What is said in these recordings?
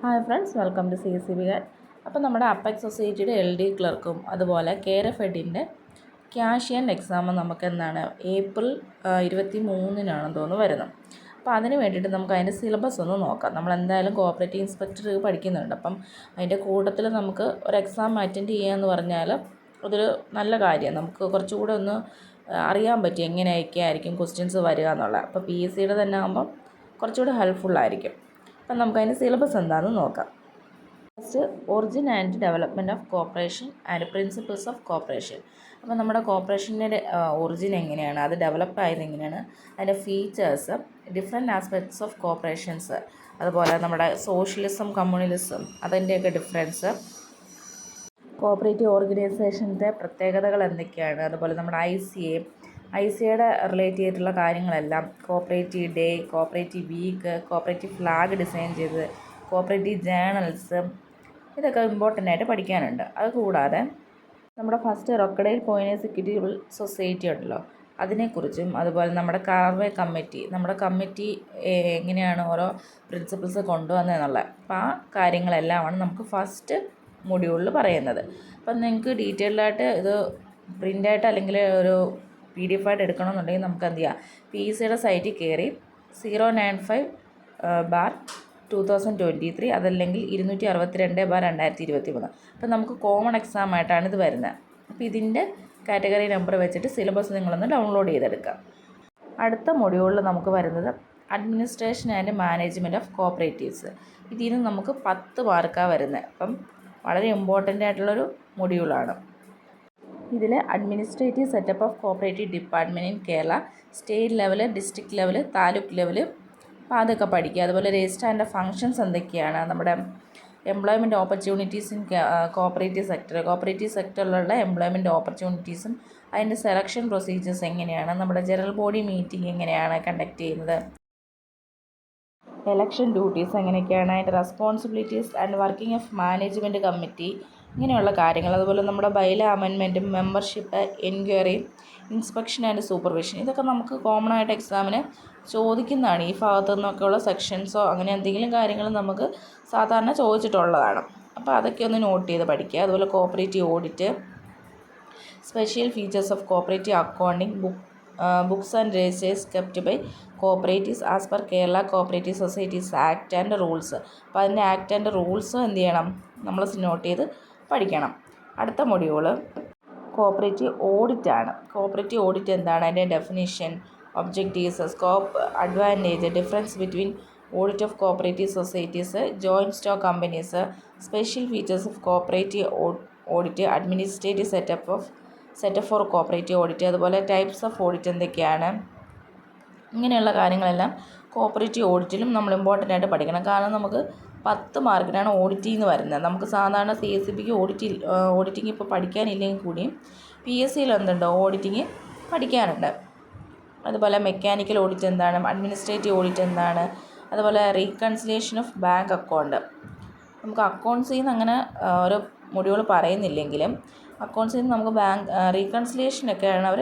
Hi friends, welcome to CSCB guide. അപ്പോൾ നമ്മുടെ apex സൊസൈറ്റിയുടെ LD ക്ലർക്കും അതുപോലെ KRF-HEDൻ്റെ ക്യാഷിയൻ എക്സാം നമുക്ക് എന്താണ് ഏപ്രിൽ 23-നാണെന്ന് തോന്നുന്നു വരുന്നത്. അപ്പോൾ അതിന് വേണ്ടിയിട്ട് നമുക്ക് അതിൻ്റെ സിലബസ് ഒന്ന് നോക്കാം. നമ്മൾ എന്തായാലും കോഓപ്പറേറ്റീവ് ഇൻസ്പെക്ടർ പഠിക്കുന്നുണ്ട്. അപ്പം അതിൻ്റെ കൂട്ടത്തിൽ നമുക്ക് ഒരു എക്സാം അറ്റൻഡ് ചെയ്യുക എന്ന് പറഞ്ഞാൽ അതൊരു നല്ല കാര്യമാണ്. നമുക്ക് കുറച്ചുകൂടെ ഒന്ന് അറിയാൻ പറ്റും എങ്ങനെയൊക്കെ ആയിരിക്കും ക്വസ്റ്റ്യൻസ് വരിക എന്നുള്ളത്. അപ്പോൾ PSCയുടെ തന്നെ ആകുമ്പം കുറച്ചുകൂടെ ഹെൽപ്ഫുള്ളായിരിക്കും. അപ്പം നമുക്കതിൻ്റെ സിലബസ് എന്താണെന്ന് നോക്കാം. First, origin and development of corporation and principles of corporation. അപ്പോൾ നമ്മുടെ കോർപ്പറേഷൻ്റെ ഒറിജിൻ എങ്ങനെയാണ്, അത് ഡെവലപ്പ് ആയത് എങ്ങനെയാണ്, അതിൻ്റെ features, different aspects of corporations, അതുപോലെ നമ്മുടെ സോഷ്യലിസം, കമ്മ്യൂണലിസം അതിൻ്റെയൊക്കെ ഡിഫറൻസ്, കോഓപ്പറേറ്റീവ് ഓർഗനൈസേഷൻ്റെ പ്രത്യേകതകൾ എന്തൊക്കെയാണ്, അതുപോലെ നമ്മുടെ ICA റിലേറ്റ് ചെയ്തിട്ടുള്ള കാര്യങ്ങളെല്ലാം, cooperative day, cooperative week, cooperative flag design ചെയ്തത്, കോഓപ്പറേറ്റീവ് ജേണൽസ്, ഇതൊക്കെ ഇമ്പോർട്ടൻ്റ് ആയിട്ട് പഠിക്കാനുണ്ട്. അതുകൂടാതെ നമ്മുടെ first Rochdale pioneers equitable society ഉണ്ടല്ലോ, അതിനെക്കുറിച്ചും, അതുപോലെ നമ്മുടെ കാർവേ കമ്മിറ്റി, നമ്മുടെ കമ്മിറ്റി എങ്ങനെയാണ് ഓരോ പ്രിൻസിപ്പിൾസ് കൊണ്ടുവന്നതെന്നുള്ളത്, അപ്പോൾ ആ കാര്യങ്ങളെല്ലാമാണ് നമുക്ക് ഫസ്റ്റ് മൊഡ്യൂളിൽ പറയുന്നത്. അപ്പം നിങ്ങൾക്ക് ഡീറ്റെയിൽഡായിട്ട് ഇത് പ്രിൻ്റായിട്ട് അല്ലെങ്കിൽ ഒരു PDF ആയിട്ട് എടുക്കണമെന്നുണ്ടെങ്കിൽ നമുക്ക് എന്ത് ചെയ്യാം, PSCയുടെ സൈറ്റിൽ കയറി 095/2023 അതല്ലെങ്കിൽ 262/2023. അപ്പോൾ നമുക്ക് കോമൺ എക്സാം ആയിട്ടാണ് ഇത് വരുന്നത്. അപ്പോൾ ഇതിൻ്റെ കാറ്റഗറി നമ്പർ വെച്ചിട്ട് സിലബസ് നിങ്ങളൊന്ന് ഡൗൺലോഡ് ചെയ്തെടുക്കാം. അടുത്ത മൊഡ്യൂളിൽ നമുക്ക് വരുന്നത് administration and management of cooperatives. ഇതിൽ നിന്ന് നമുക്ക് 10 മാർക്കാണ് വരുന്നത്. അപ്പം വളരെ ഇമ്പോർട്ടൻ്റ് ആയിട്ടുള്ളൊരു മൊഡ്യൂളാണ്. ഇതിൽ administrative setup of cooperative department in Kerala, state level, district level, taluk level, അപ്പോൾ അതൊക്കെ പഠിക്കുക. അതുപോലെ രജിസ്റ്റർ ആൻഡ് ഫങ്ഷൻസ് എന്തൊക്കെയാണ്, നമ്മുടെ എംപ്ലോയ്മെൻറ്റ് ഓപ്പർച്യൂണിറ്റീസ് ഇൻ കോഓപ്പറേറ്റീവ് സെക്ടറിലുള്ള എംപ്ലോയ്മെൻറ്റ് ഓപ്പർച്യൂണിറ്റീസും അതിൻ്റെ സെലക്ഷൻ പ്രൊസീജിയേഴ്സ് എങ്ങനെയാണ്, നമ്മുടെ ജനറൽ ബോഡി മീറ്റിംഗ് എങ്ങനെയാണ് കണ്ടക്ട് ചെയ്യുന്നത്, എലക്ഷൻ ഡ്യൂട്ടീസ് എങ്ങനെയൊക്കെയാണ്, അതിൻ്റെ responsibilities and working of management committee, ഇങ്ങനെയുള്ള കാര്യങ്ങൾ. അതുപോലെ നമ്മുടെ ബൈല അമെൻമെൻറ്റും, membership, enquiry, inspection and supervision, ഇതൊക്കെ നമുക്ക് കോമൺ ആയിട്ട് എക്സാമിന് ചോദിക്കുന്നതാണ്. ഈ ഭാഗത്തു നിന്നൊക്കെയുള്ള സെക്ഷൻസോ അങ്ങനെ എന്തെങ്കിലും കാര്യങ്ങൾ നമുക്ക് സാധാരണ ചോദിച്ചിട്ടുള്ളതാണ്. അപ്പോൾ അതൊക്കെ ഒന്ന് നോട്ട് ചെയ്ത് പഠിക്കുക. അതുപോലെ cooperative audit, special features of cooperative accounting, books and registers kept by cooperatives as per Kerala cooperative societies act and rules. അപ്പോൾ അതിൻ്റെ ആക്ട് ആൻഡ് റൂൾസ് എന്ത് ചെയ്യണം, നമ്മൾ നോട്ട് ചെയ്ത് പഠിക്കണം. അടുത്ത മൊഡ്യൂള് കോഓപ്പറേറ്റീവ് ഓഡിറ്റ് ആണ്. കോഓപ്പറേറ്റീവ് ഓഡിറ്റ് എന്താണ്, അതിൻ്റെ definition, objectives, scope, advantage, difference between audit of cooperative societies, joint stock companies, special features of cooperative audit, administrative setup four cooperative audit, അതുപോലെ ടൈപ്സ് ഓഫ് ഓഡിറ്റ് എന്തൊക്കെയാണ്, ഇങ്ങനെയുള്ള കാര്യങ്ങളെല്ലാം cooperative ഓഡിറ്റിലും നമ്മൾ important ആയിട്ട് പഠിക്കണം. കാരണം നമുക്ക് 10 മാർക്കിനാണ് ഓഡിറ്റിംഗ് എന്ന് വരുന്നത്. നമുക്ക് സാധാരണ CSCBക്ക് ഓഡിറ്റിംഗ് ഇപ്പോൾ പഠിക്കാനില്ലെങ്കിൽ കൂടിയും PSCയിൽ എന്തുണ്ട്, ഓഡിറ്റിംഗ് പഠിക്കാനുണ്ട്. അതുപോലെ മെക്കാനിക്കൽ ഓഡിറ്റ് എന്താണ്, അഡ്മിനിസ്ട്രേറ്റീവ് ഓഡിറ്റ് എന്താണ്, അതുപോലെ റീകൺസിലിയേഷൻ ഓഫ് ബാങ്ക് അക്കൗണ്ട്. നമുക്ക് അക്കൗണ്ട്സിൽ നിന്ന് അങ്ങനെ ഒരു മൊഡ്യൂൾ പറയുന്നില്ലെങ്കിലും അക്കൗണ്ട്സിൽ നിന്ന് നമുക്ക് ബാങ്ക് റീകൺസിലിയേഷനൊക്കെയാണ് അവർ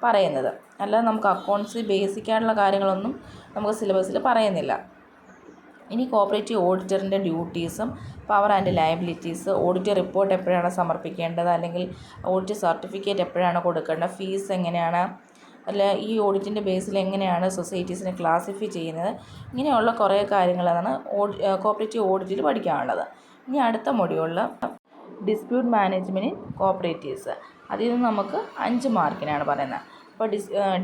പറയുന്നത്. അല്ലാതെ നമുക്ക് അക്കൗണ്ട്സ് ബേസിക്കായിട്ടുള്ള കാര്യങ്ങളൊന്നും നമുക്ക് സിലബസിൽ പറയുന്നില്ല. ഇനി കോഓപ്പറേറ്റീവ് ഓഡിറ്ററിൻ്റെ ഡ്യൂട്ടീസും power and liabilities, audit report എപ്പോഴാണ് സമർപ്പിക്കേണ്ടത്, അല്ലെങ്കിൽ ഓഡിറ്റ് സർട്ടിഫിക്കറ്റ് എപ്പോഴാണ് കൊടുക്കേണ്ടത്, ഫീസ് എങ്ങനെയാണ്, അല്ല ഈ ഓഡിറ്റിൻ്റെ ബേസിൽ എങ്ങനെയാണ് സൊസൈറ്റീസിനെ ക്ലാസിഫൈ ചെയ്യുന്നത്, ഇങ്ങനെയുള്ള കുറേ കാര്യങ്ങളാണ് കോഓപ്പറേറ്റീവ് ഓഡിറ്റിൽ പഠിക്കാനുള്ളത്. ഇനി അടുത്ത മൊഡ്യൂളിൽ ഡിസ്പ്യൂട്ട് മാനേജ്മെൻറ്റ് ഇൻ കോഓപ്പറേറ്റീവ്സ്, അതിൽ നിന്ന് നമുക്ക് 5 മാർക്കിനാണ് പറയുന്നത്. അപ്പോൾ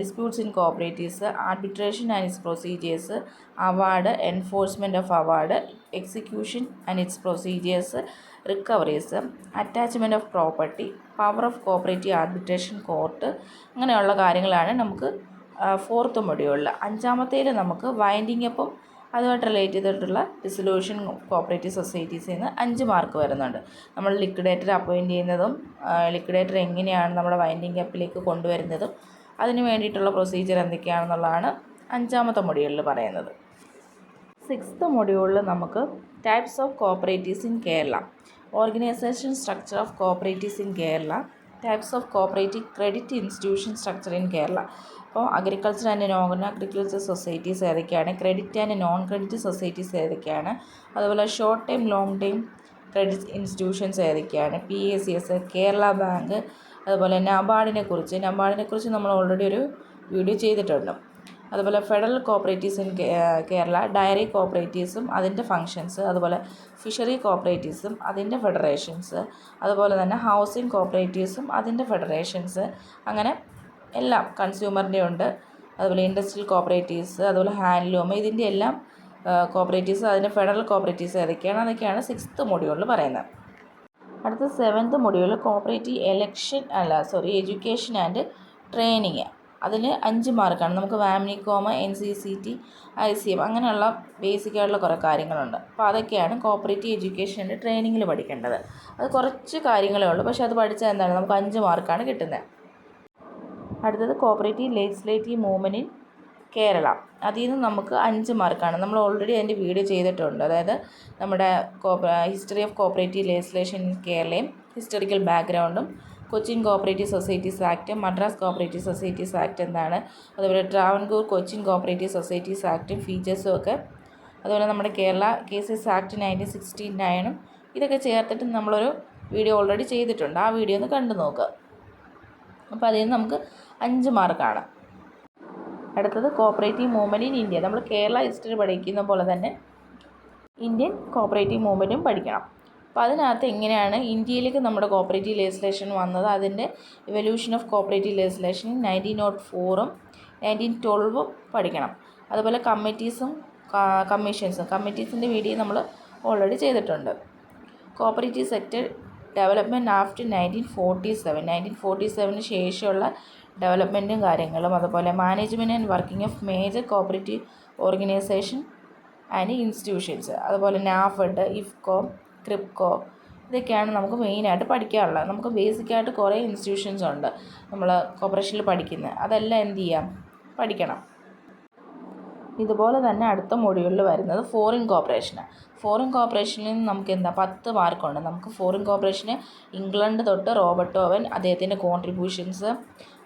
disputes in cooperatives, arbitration and it's procedures, award, enforcement of award, execution and it's procedures, recoveries, attachment of property, power of cooperative arbitration court, അങ്ങനെയുള്ള കാര്യങ്ങളാണ് നമുക്ക് 4th മൊഡ്യൂളിൽ. 5-മത്തേൽ നമുക്ക് വൈൻഡിങ് അപ്പും അതുമായിട്ട് റിലേറ്റ് ചെയ്തിട്ടുള്ള ഡിസൊല്യൂഷൻ കോഓപ്പറേറ്റീവ് സൊസൈറ്റീസിൽ നിന്ന് 5 മാർക്ക് വരുന്നുണ്ട്. നമ്മൾ ലിക്വിഡേറ്റർ അപ്പോയിൻറ്റ് ചെയ്യുന്നതും ലിക്വിഡേറ്റർ എങ്ങനെയാണ് നമ്മുടെ വൈൻഡിങ് അപ്പിലേക്ക് കൊണ്ടുവരുന്നതും അതിന് വേണ്ടിയിട്ടുള്ള പ്രൊസീജിയർ എന്തൊക്കെയാണെന്നുള്ളതാണ് 5-മത്തെ മൊഡ്യൂളിൽ പറയുന്നത്. 6th മൊഡ്യൂളിൽ നമുക്ക് types of cooperatives in Kerala, organisation structure of cooperatives in Kerala, types of cooperative credit institution structure in Kerala. അപ്പോൾ agriculture and non agriculture societies ഏതൊക്കെയാണ്, credit and non credit societies ഏതൊക്കെയാണ്, അതുപോലെ short time long time credit institutions ഏതൊക്കെയാണ്, PACS, Kerala bank, അതുപോലെ നബാർഡിനെ കുറിച്ച് നമ്മൾ already ഒരു വീഡിയോ ചെയ്തിട്ടുണ്ട്. അതുപോലെ federal cooperatives in Kerala, dairy കോപ്പറേറ്റീവ്സും അതിൻ്റെ ഫങ്ഷൻസ്, അതുപോലെ ഫിഷറി കോപ്പറേറ്റീവ്സും അതിൻ്റെ ഫെഡറേഷൻസ്, അതുപോലെ തന്നെ ഹൗസിംഗ് കോപ്പറേറ്റീവ്സും അതിൻ്റെ ഫെഡറേഷൻസ്, അങ്ങനെ എല്ലാം കൺസ്യൂമറിൻ്റെ ഉണ്ട്. അതുപോലെ ഇൻഡസ്ട്രിയൽ കോപ്പറേറ്റീവ്സ്, അതുപോലെ ഹാൻഡ്ലൂം, ഇതിൻ്റെ എല്ലാം കോപ്പറേറ്റീവ്സ്, അതിൻ്റെ ഫെഡറൽ കോപ്പറേറ്റീവ്സ് ഏതൊക്കെയാണ്, അതൊക്കെയാണ് 6th മൊഡ്യൂളിൽ പറയുന്നത്. അടുത്ത 7th module education and training. അതിൽ 5 മാർക്കാണ്. നമുക്ക് വാമിനികോം, NCCT, ICM അങ്ങനെയുള്ള ബേസിക്കായിട്ടുള്ള കുറേ കാര്യങ്ങളുണ്ട്. അപ്പോൾ അതൊക്കെയാണ് കോപ്പറേറ്റീവ് എഡ്യൂക്കേഷൻ ആൻഡ് ട്രെയിനിങ്ങിൽ പഠിക്കേണ്ടത്. അത് കുറച്ച് കാര്യങ്ങളേ ഉള്ളൂ, പക്ഷേ അത് പഠിച്ചാൽ എന്താണ് നമുക്ക് 5 മാർക്കാണ് കിട്ടുന്നത്. അടുത്തത് cooperative legislative movement in Kerala. അതിൽ നിന്ന് നമുക്ക് 5 മാർക്കാണ്. നമ്മൾ ഓൾറെഡി അതിൻ്റെ വീഡിയോ ചെയ്തിട്ടുണ്ട്. അതായത് നമ്മുടെ history of cooperative legislation in കേരളയും ഹിസ്റ്റോറിക്കൽ ബാക്ക്ഗ്രൗണ്ടും, Cochin cooperative societies act, Madras cooperative societies act എന്താണ്, അതുപോലെ ട്രാവൻകൂർ കൊച്ചിൻ കോപ്പറേറ്റീവ് സൊസൈറ്റീസ് ആക്ടും ഫീച്ചേഴ്സും ഒക്കെ, അതുപോലെ നമ്മുടെ കേരള കേസസ് ആക്ട് 1969 ഇതൊക്കെ ചേർത്തിട്ട് നമ്മളൊരു വീഡിയോ ഓൾറെഡി ചെയ്തിട്ടുണ്ട്. ആ വീഡിയോ ഒന്ന് കണ്ടു നോക്കുക. അപ്പോൾ അതിൽ നിന്ന് നമുക്ക് 5 മാർക്കാണ്. അടുത്തത് കോപ്പറേറ്റീവ് മൂവ്മെൻറ്റ് ഇൻ ഇന്ത്യ. നമ്മൾ കേരള ഹിസ്റ്ററി പഠിക്കുന്ന പോലെ തന്നെ ഇന്ത്യൻ കോപ്പറേറ്റീവ് മൂവ്മെൻറ്റും പഠിക്കണം. അപ്പോൾ അതിനകത്ത് എങ്ങനെയാണ് ഇന്ത്യയിലേക്ക് നമ്മുടെ കോപ്പറേറ്റീവ് ലെജിസ്ലേഷൻ വന്നത്, അതിൻ്റെ ഇവല്യൂഷൻ ഓഫ് കോപ്പറേറ്റീവ് ലെജിസ്ലേഷൻ 1904 1912 പഠിക്കണം. അതുപോലെ കമ്മീഷൻസിൻ്റെ വീഡിയോ നമ്മൾ ഓൾറെഡി ചെയ്തിട്ടുണ്ട്. കോപ്പറേറ്റീവ് സെക്ടർ ഡെവലപ്മെൻറ്റ് ആഫ്റ്റർ 1947 ശേഷമുള്ള ഡെവലപ്മെൻറ്റും കാര്യങ്ങളും, അതുപോലെ management and working of major cooperative organisation and institutions, അതുപോലെ നാഫെഡ്, ഇഫ്കോ, ക്രിപ്കോ, ഇതൊക്കെയാണ് നമുക്ക് മെയിനായിട്ട് പഠിക്കാനുള്ളത്. നമുക്ക് ബേസിക്കായിട്ട് കുറേ ഇൻസ്റ്റിറ്റ്യൂഷൻസ് ഉണ്ട് നമ്മൾ കോർപ്പറേഷനിൽ പഠിക്കുന്നത്. അതെല്ലാം എന്ത് ചെയ്യാം, പഠിക്കണം. ഇതുപോലെ തന്നെ അടുത്ത മൊഡ്യൂളിൽ വരുന്നത് ഫോറിൻ കോപ്പറേഷനിൽ നിന്ന് നമുക്ക് എന്താ 10 മാർക്കുണ്ട്. നമുക്ക് ഫോറിൻ കോപ്പറേഷന് ഇംഗ്ലണ്ട് തൊട്ട് റോബർട്ട് ഓവൻ, അദ്ദേഹത്തിൻ്റെ contributions,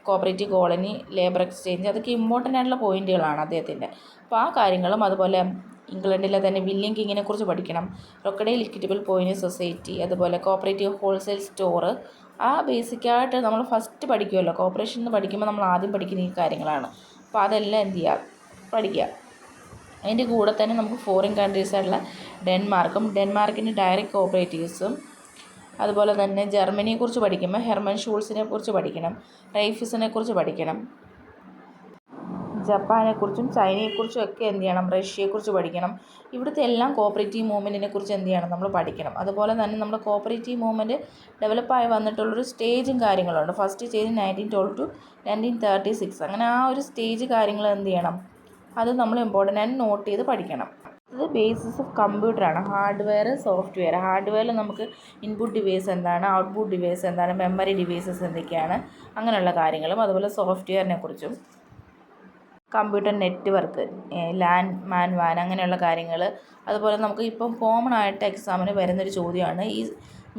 cooperative colony, labour exchange, അതൊക്കെ ഇമ്പോർട്ടൻ്റ് ആയിട്ടുള്ള പോയിൻറ്റുകളാണ് അദ്ദേഹത്തിൻ്റെ. അപ്പോൾ ആ കാര്യങ്ങളും, അതുപോലെ ഇംഗ്ലണ്ടിലെ തന്നെ വില്യം കിങ്ങിനെ കുറിച്ച് പഠിക്കണം, റൊക്കഡൈൽ ഇക്വിറ്റബിൾ പോയിന്റ് സൊസൈറ്റി, അതുപോലെ കോപ്പറേറ്റീവ് ഹോൾസെയിൽ സ്റ്റോർ. ആ ബേസിക്കായിട്ട് നമ്മൾ ഫസ്റ്റ് പഠിക്കുമല്ലോ, കോപ്പറേഷൻ എന്ന് പഠിക്കുമ്പോൾ നമ്മൾ ആദ്യം പഠിക്കുന്ന ഈ കാര്യങ്ങളാണ്. അപ്പോൾ അതെല്ലാം എന്ത് ചെയ്യുക, പഠിക്കുക. അതിൻ്റെ കൂടെ തന്നെ നമുക്ക് ഫോറിൻ കൺട്രീസായിട്ടുള്ള ഡെൻമാർക്കിൻ്റെ ഡയറക്റ്റ് കോപ്പറേറ്റീവ്സും, അതുപോലെ തന്നെ ജർമ്മനിയെക്കുറിച്ച് പഠിക്കുമ്പോൾ ഹെർമൻ ഷൂൾസിനെ കുറിച്ച് പഠിക്കണം, റൈഫിസിനെ കുറിച്ച് പഠിക്കണം, ജപ്പാനെക്കുറിച്ചും ചൈനയെക്കുറിച്ചും ഒക്കെ എന്ത് ചെയ്യണം, റഷ്യയെക്കുറിച്ച് പഠിക്കണം. ഇവിടുത്തെ എല്ലാം കോപ്പറേറ്റീവ് മൂവ്മെൻറ്റിനെ കുറിച്ച് എന്ത് ചെയ്യണം, നമ്മൾ പഠിക്കണം. അതുപോലെ തന്നെ നമ്മുടെ കോപ്പറേറ്റീവ് മൂവ്മെൻറ്റ് ഡെവലപ്പായി വന്നിട്ടുള്ളൊരു സ്റ്റേജും കാര്യങ്ങളുണ്ട്. ഫസ്റ്റ് സ്റ്റേജ് 1912 to 1936, അങ്ങനെ ആ ഒരു സ്റ്റേജ് കാര്യങ്ങൾ എന്ത് ചെയ്യണം, അത് നമ്മൾ ഇമ്പോർട്ടൻ്റ് ആയിട്ട് നോട്ട് ചെയ്ത് പഠിക്കണം. ഇത് ബേസിസ് ഓഫ് കമ്പ്യൂട്ടറാണ്, ഹാർഡ്വെയർ, സോഫ്റ്റ്വെയർ. ഹാർഡ്വെയറിൽ നമുക്ക് ഇൻപുട്ട് ഡിവൈസ് എന്താണ്, ഔട്ട്പുട്ട് ഡിവൈസ് എന്താണ്, മെമ്മറി ഡിവൈസസ് എന്തൊക്കെയാണ്, അങ്ങനെയുള്ള കാര്യങ്ങളും, അതുപോലെ സോഫ്റ്റ്വെയറിനെ കുറിച്ചും, കമ്പ്യൂട്ടർ നെറ്റ്വർക്ക്, ലാൻ, മാൻ, വാൻ, അങ്ങനെയുള്ള കാര്യങ്ങൾ. അതുപോലെ നമുക്ക് ഇപ്പം കോമൺ ആയിട്ട് എക്സാമിന് വരുന്നൊരു ചോദ്യമാണ് ഈ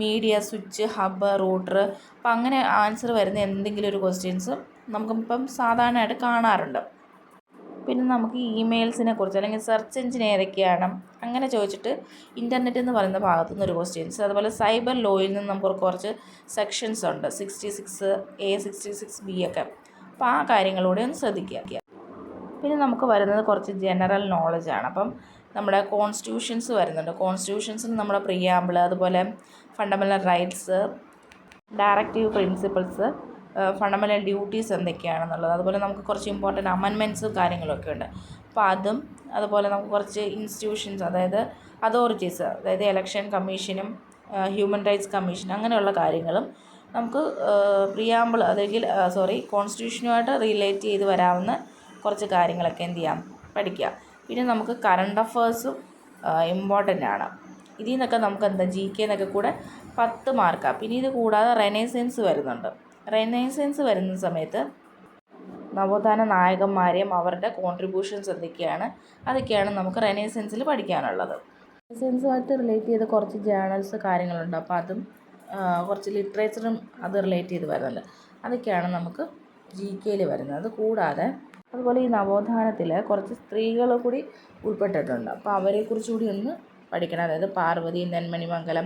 മീഡിയ, സ്വിച്ച്, ഹബ്ബ്, റൂട്ടർ. അപ്പം അങ്ങനെ ആൻസർ വരുന്ന എന്തെങ്കിലും ഒരു ക്വസ്റ്റ്യൻസ് നമുക്കിപ്പം സാധാരണയായിട്ട് കാണാറുണ്ട്. പിന്നെ നമുക്ക് ഇമെയിൽസിനെ കുറിച്ച് അല്ലെങ്കിൽ സെർച്ച് എഞ്ചിൻ ഏതൊക്കെയാണ് അങ്ങനെ ചോദിച്ചിട്ട് ഇൻ്റർനെറ്റ് എന്ന് പറയുന്ന ഭാഗത്തു നിന്നൊരു ക്വസ്റ്റ്യൻസ്. അതുപോലെ സൈബർ ലോയിൽ നിന്ന് നമുക്ക് കുറച്ച് സെക്ഷൻസ് ഉണ്ട്, 66A, 66B ഒക്കെ. അപ്പോൾ ആ കാര്യങ്ങളൂടെ ഒന്ന് ശ്രദ്ധിക്കുക. പിന്നെ നമുക്ക് വരുന്നത് കുറച്ച് ജനറൽ നോളജാണ്. അപ്പം നമ്മുടെ കോൺസ്റ്റിറ്റ്യൂഷൻസ് വരുന്നുണ്ട്. കോൺസ്റ്റിറ്റ്യൂഷൻസിന് നമ്മുടെ പ്രിയാമ്പിൾ, അതുപോലെ fundamental rights, directive principles, fundamental duties എന്തൊക്കെയാണെന്നുള്ളത്, അതുപോലെ നമുക്ക് കുറച്ച് ഇമ്പോർട്ടൻ്റ് അമെൻമെൻറ്റ്സും കാര്യങ്ങളൊക്കെ ഉണ്ട്. അപ്പോൾ അതും, അതുപോലെ നമുക്ക് കുറച്ച് ഇൻസ്റ്റിറ്റ്യൂഷൻസ്, അതായത് അതോറിറ്റീസ്, അതായത് ഇലക്ഷൻ കമ്മീഷനും ഹ്യൂമൻ റൈറ്റ്സ് കമ്മീഷൻ, അങ്ങനെയുള്ള കാര്യങ്ങളും നമുക്ക് പ്രിയാമ്പിൾ അല്ലെങ്കിൽ കോൺസ്റ്റിറ്റ്യൂഷനുമായിട്ട് റിലേറ്റ് ചെയ്ത് വരാവുന്ന കുറച്ച് കാര്യങ്ങളൊക്കെ എന്ത് ചെയ്യാം, പഠിക്കുക. പിന്നെ നമുക്ക് കറണ്ട് അഫേഴ്സും ഇമ്പോർട്ടൻ്റ് ആണ്. ഇതിൽ നിന്നൊക്കെ നമുക്ക് എന്താ GK എന്നൊക്കെ കൂടെ 10 മാർക്കാണ്. പിന്നെ ഇത് കൂടാതെ റെനൈസൻസ് വരുന്നുണ്ട്. റെനൈസൻസ് വരുന്ന സമയത്ത് നവോത്ഥാന നായകന്മാരെയും അവരുടെ കോൺട്രിബ്യൂഷൻസ് അതൊക്കെയാണ് നമുക്ക് റെനൈസൻസിൽ പഠിക്കാനുള്ളത്. റെനൈസൻസുമായിട്ട് റിലേറ്റ് ചെയ്ത് കുറച്ച് ജേണൽസ് കാര്യങ്ങളുണ്ട്. അപ്പോൾ അതും കുറച്ച് ലിറ്ററേച്ചറും അത് റിലേറ്റ് ചെയ്ത് വരുന്നുണ്ട്. അതൊക്കെയാണ് നമുക്ക് GK വരുന്നത്. അത് കൂടാതെ അതുപോലെ ഈ നവോത്ഥാനത്തിൽ കുറച്ച് സ്ത്രീകൾ കൂടി ഉൾപ്പെട്ടിട്ടുണ്ട്. അപ്പോൾ അവരെക്കുറിച്ച് കൂടി ഒന്ന് പഠിക്കണം. അതായത് പാർവതി നെന്മണിമംഗലം,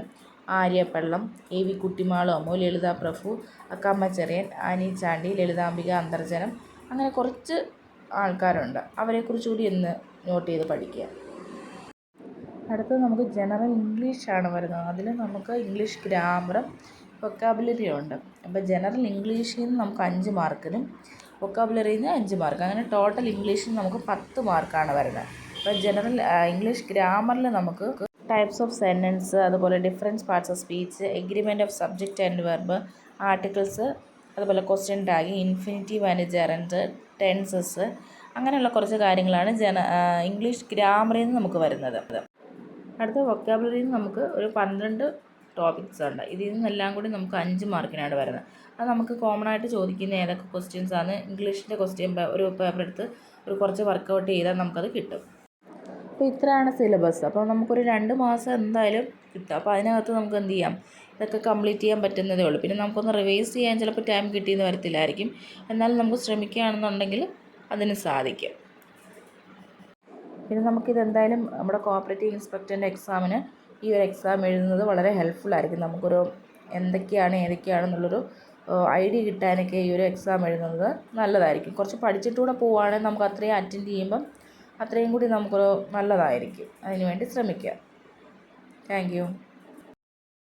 ആര്യപ്പള്ളം, AV കുട്ടിമാളു അമ്മു, ലളിത പ്രഭു, അക്കാമ്മ ചെറിയൻ, ആനി ചാണ്ടി, ലളിതാംബിക അന്തർജനം, അങ്ങനെ കുറച്ച് ആൾക്കാരുണ്ട്. അവരെക്കുറിച്ച് കൂടി ഒന്ന് നോട്ട് ചെയ്ത് പഠിക്കുക. അടുത്തത് നമുക്ക് ജനറൽ ഇംഗ്ലീഷാണ് വരുന്നത്. അതിൽ നമുക്ക് ഇംഗ്ലീഷ് ഗ്രാമറും വൊക്കാബുലറിയും ഉണ്ട്. അപ്പോൾ ജനറൽ ഇംഗ്ലീഷിൽ നിന്ന് നമുക്ക് 5 മാർക്കിനും വൊക്കാബുലറിയിൽ നിന്ന് 5 മാർക്ക്, അങ്ങനെ ടോട്ടൽ ഇംഗ്ലീഷിൽ നമുക്ക് 10 മാർക്കാണ് വരുന്നത്. അപ്പോൾ ജനറൽ ഇംഗ്ലീഷ് ഗ്രാമറിൽ നമുക്ക് ടൈപ്സ് ഓഫ് സെൻറ്റൻസ്, അതുപോലെ difference parts of speech, agreement of subject and verb, articles, അതുപോലെ question tagging, infinitive and gerund, tenses, അങ്ങനെയുള്ള കുറച്ച് കാര്യങ്ങളാണ് ഇംഗ്ലീഷ് ഗ്രാമറിൽ നിന്ന് നമുക്ക് വരുന്നത്. അടുത്ത വൊക്കാബുലറിയിൽ നിന്ന് നമുക്ക് ഒരു 12 ടോപ്പിക്സ് ഉണ്ട്. ഇതിൽ നിന്നെല്ലാം കൂടി നമുക്ക് 5 മാർക്കിനാണ് വരുന്നത്. അത് നമുക്ക് കോമൺ ആയിട്ട് ചോദിക്കുന്ന ഏതൊക്കെ ക്വസ്റ്റ്യൻസ് ആണ്, ഇംഗ്ലീഷിൻ്റെ ക്വസ്റ്റ്യൻ ഒരു പേപ്പർ എടുത്ത് ഒരു കുറച്ച് വർക്കൗട്ട് ചെയ്താൽ നമുക്കത് കിട്ടും. അപ്പോൾ ഇത്രയാണ് സിലബസ്. അപ്പോൾ നമുക്കൊരു 2 മാസം എന്തായാലും കിട്ടും. അപ്പോൾ അതിനകത്ത് നമുക്ക് എന്ത് ചെയ്യാം, ഇതൊക്കെ കംപ്ലീറ്റ് ചെയ്യാൻ പറ്റുന്നതേ ഉള്ളൂ. പിന്നെ നമുക്കൊന്ന് റിവൈസ് ചെയ്യാൻ ചിലപ്പോൾ ടൈം കിട്ടിയെന്ന് വരത്തില്ലായിരിക്കും. എന്നാലും നമുക്ക് ശ്രമിക്കുകയാണെന്നുണ്ടെങ്കിൽ അതിന് സാധിക്കും. പിന്നെ നമുക്കിതെന്തായാലും നമ്മുടെ കോപ്പറേറ്റീവ് ഇൻസ്പെക്ടറിൻ്റെ എക്സാമിന് ഈ ഒരു എക്സാം എഴുതുന്നത് വളരെ ഹെൽപ്ഫുള്ളായിരിക്കും. നമുക്കൊരു എന്തൊക്കെയാണ് ഏതൊക്കെയാണെന്നുള്ളൊരു ഐഡിയ കിട്ടാനൊക്കെ ഈ ഒരു എക്സാം എഴുതുന്നത് നല്ലതായിരിക്കും. കുറച്ച് പഠിച്ചിട്ടുകൂടെ പോവുകയാണെങ്കിൽ നമുക്ക് അത്രയും അറ്റൻഡ് ചെയ്യുമ്പം അത്രയും കൂടി നമുക്കൊരു നല്ലതായിരിക്കും. അതിനുവേണ്ടി ശ്രമിക്കുക. Thank you.